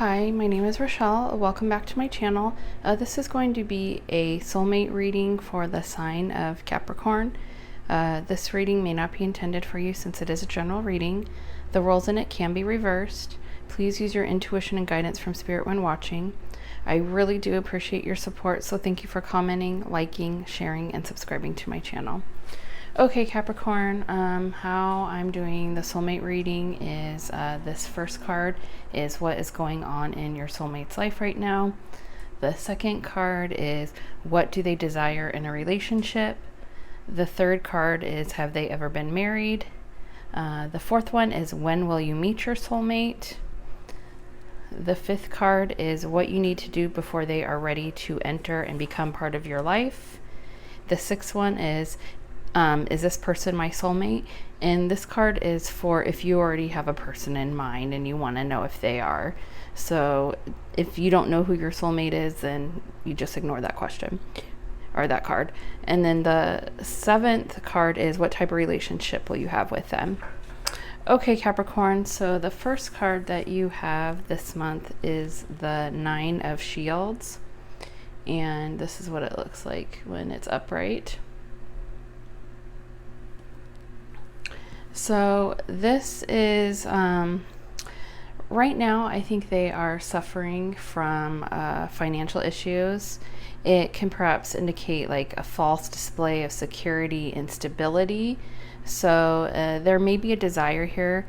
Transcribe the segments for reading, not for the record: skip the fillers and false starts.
Hi, my name is Rochelle. Welcome back to my channel. This is going to be a soulmate reading for the sign of Capricorn. This reading may not be intended for you since it is a general reading. The roles in it can be reversed. Please use your intuition and guidance from Spirit when watching. I really do appreciate your support, so thank you for commenting, liking, sharing, and subscribing to my channel. Okay, Capricorn, how I'm doing the soulmate reading is this first card is what is going on in your soulmate's life right now. The second card is what do they desire in a relationship. The third card is have they ever been married. The fourth one is when will you meet your soulmate. The fifth card is what you need to do before they are ready to enter and become part of your life. The sixth one is this person my soulmate? And this card is for if you already have a person in mind and you want to know if they are. So if you don't know who your soulmate is, then you just ignore that question or that card. And then the seventh card is what type of relationship will you have with them? Okay, Capricorn, so the first card that you have this month is the Nine of Shields. And this is what it looks like when it's upright. So this is, right now, I think they are suffering from financial issues. It can perhaps indicate like a false display of security and stability. So there may be a desire here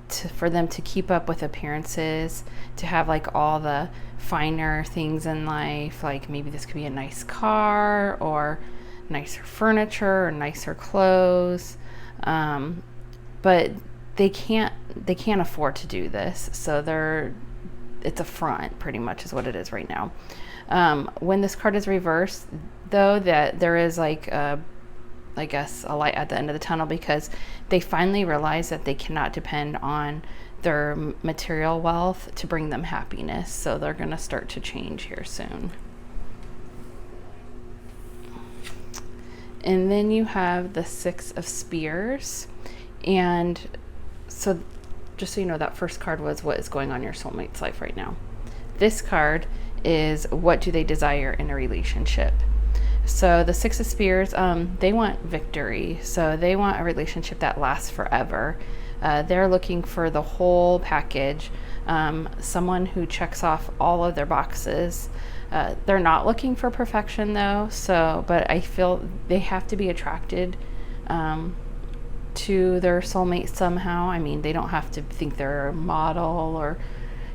for them to keep up with appearances, to have like all the finer things in life. Like maybe this could be a nice car or nicer furniture or nicer clothes. But they can't afford to do this. So it's a front pretty much is what it is right now. When this card is reversed though, that there is like, I guess a light at the end of the tunnel because they finally realize that they cannot depend on their material wealth to bring them happiness. So they're going to start to change here soon. And then you have the Six of Spears. And so just so you know, that first card was what is going on in your soulmate's life right now. This card is what do they desire in a relationship. So the Six of Spears, they want victory. So they want a relationship that lasts forever. They're looking for the whole package. Someone who checks off all of their boxes. They're not looking for perfection though, but I feel they have to be attracted to their soulmate somehow. I mean, they don't have to think they're a model or,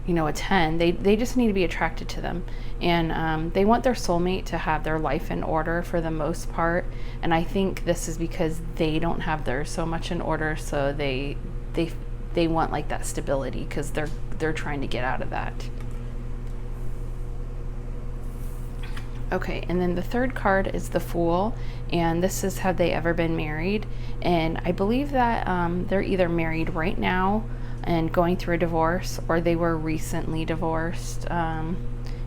a 10. They just need to be attracted to them. And they want their soulmate to have their life in order for the most part. And I think this is because they don't have theirs so much in order, so they want like that stability because they're trying to get out of that. Okay, and then the third card is the Fool, and this is have they ever been married? And I believe that they're either married right now and going through a divorce, or they were recently divorced,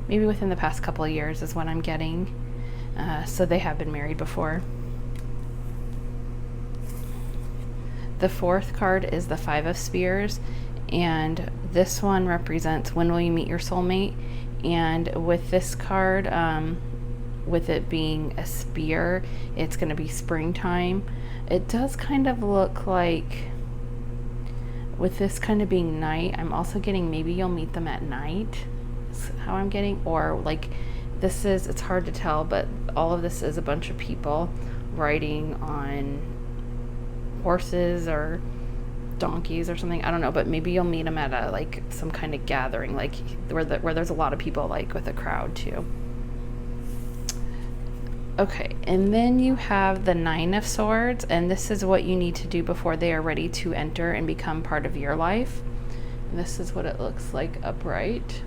maybe within the past couple of years is what I'm getting. So they have been married before. The fourth card is the Five of Spears, and this one represents when will you meet your soulmate? And with this card, with it being a spear, it's going to be springtime. It does kind of look like, with this kind of being night, I'm also getting maybe you'll meet them at night, is how I'm getting, or like it's hard to tell, but all of this is a bunch of people riding on horses or donkeys or something. I don't know, but maybe you'll meet them at like some kind of gathering, like where there's a lot of people, like with a crowd too. Okay, and then you have the Nine of Swords, and this is what you need to do before they are ready to enter and become part of your life. And this is what it looks like upright.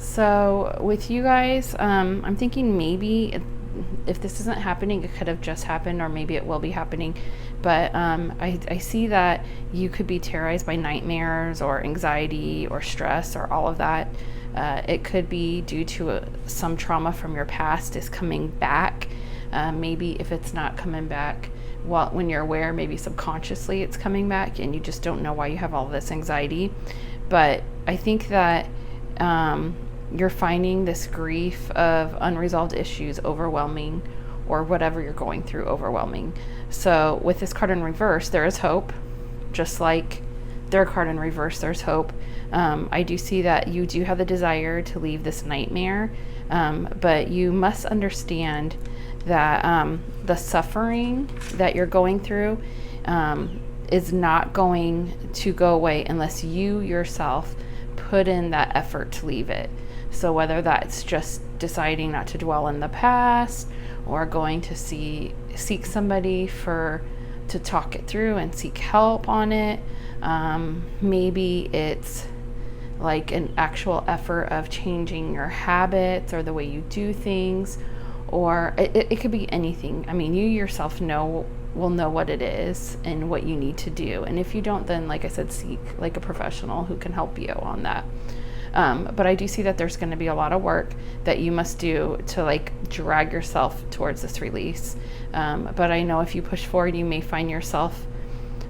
So with you guys, I'm thinking maybe if this isn't happening, it could have just happened, or maybe it will be happening. But I see that you could be terrorized by nightmares or anxiety or stress or all of that. It could be due to some trauma from your past is coming back. Maybe if it's not coming back when you're aware, maybe subconsciously it's coming back and you just don't know why you have all this anxiety. But I think that you're finding this grief of unresolved issues overwhelming, or whatever you're going through overwhelming. So with this card in reverse, there is hope. Just like their card in reverse, there's hope. I do see that you do have the desire to leave this nightmare, but you must understand that the suffering that you're going through is not going to go away unless you yourself put in that effort to leave it. So whether that's just deciding not to dwell in the past, or going to seek somebody to talk it through and seek help on it. Maybe it's like an actual effort of changing your habits or the way you do things, or it could be anything. I mean, you yourself will know what it is and what you need to do. And if you don't, then like I said, seek like a professional who can help you on that. But I do see that there's going to be a lot of work that you must do to like drag yourself towards this release. But I know if you push forward, you may find yourself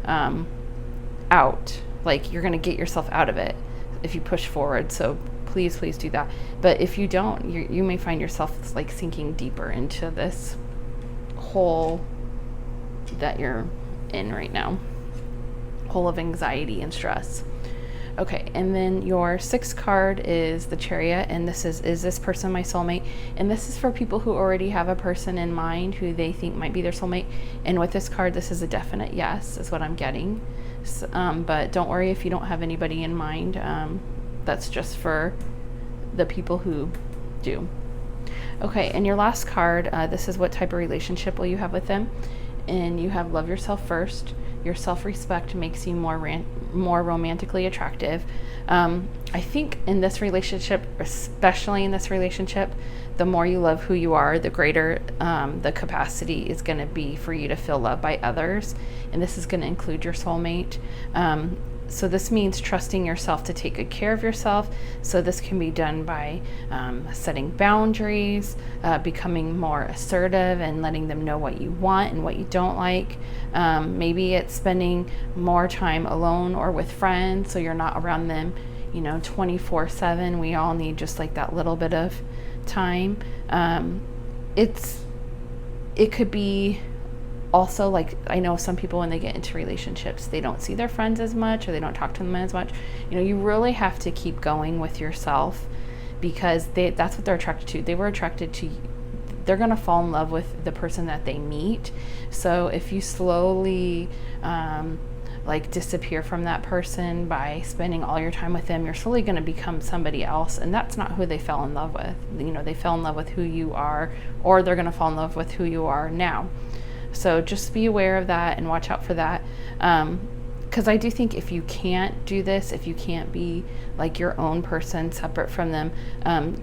out. Like you're going to get yourself out of it if you push forward. So please do that. But if you don't, you may find yourself like sinking deeper into this hole that you're in right now, hole of anxiety and stress. Okay, and then your sixth card is the chariot, and this is this person my soulmate? And this is for people who already have a person in mind who they think might be their soulmate. And with this card, this is a definite yes, is what I'm getting. But don't worry if you don't have anybody in mind. That's just for the people who do. Okay, and your last card, this is what type of relationship will you have with them? And you have love yourself first. Your self-respect makes you more romantically attractive. I think in this relationship, especially in this relationship, the more you love who you are, the greater the capacity is going to be for you to feel loved by others. And this is going to include your soulmate. So this means trusting yourself to take good care of yourself. So this can be done by setting boundaries, becoming more assertive and letting them know what you want and what you don't like. Maybe it's spending more time alone or with friends, so you're not around them, 24/7. We all need just like that little bit of time. It could be also, like, I know some people when they get into relationships, they don't see their friends as much, or they don't talk to them as much. You really have to keep going with yourself, because that's what they're attracted to. They're going to fall in love with the person that they meet. So if you slowly disappear from that person by spending all your time with them, you're slowly going to become somebody else, and that's not who they fell in love with. They fell in love with who you are, or they're going to fall in love with who you are now. So just be aware of that and watch out for that. Because I do think if you can't do this, if you can't be like your own person separate from them,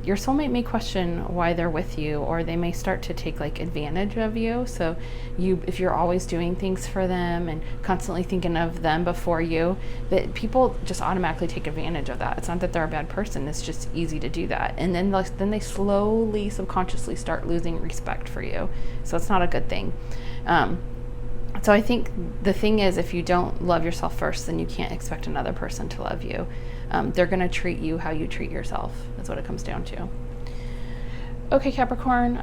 your soulmate may question why they're with you, or they may start to take like advantage of you. So if you're always doing things for them and constantly thinking of them before you, that people just automatically take advantage of that. It's not that they're a bad person, it's just easy to do that. And then they slowly, subconsciously start losing respect for you. So it's not a good thing. So I think the thing is, if you don't love yourself first, then you can't expect another person to love you. They're going to treat you how you treat yourself. That's what it comes down to. Okay, Capricorn,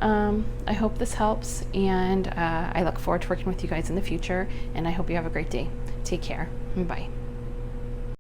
I hope this helps, and I look forward to working with you guys in the future, and I hope you have a great day. Take care. Bye.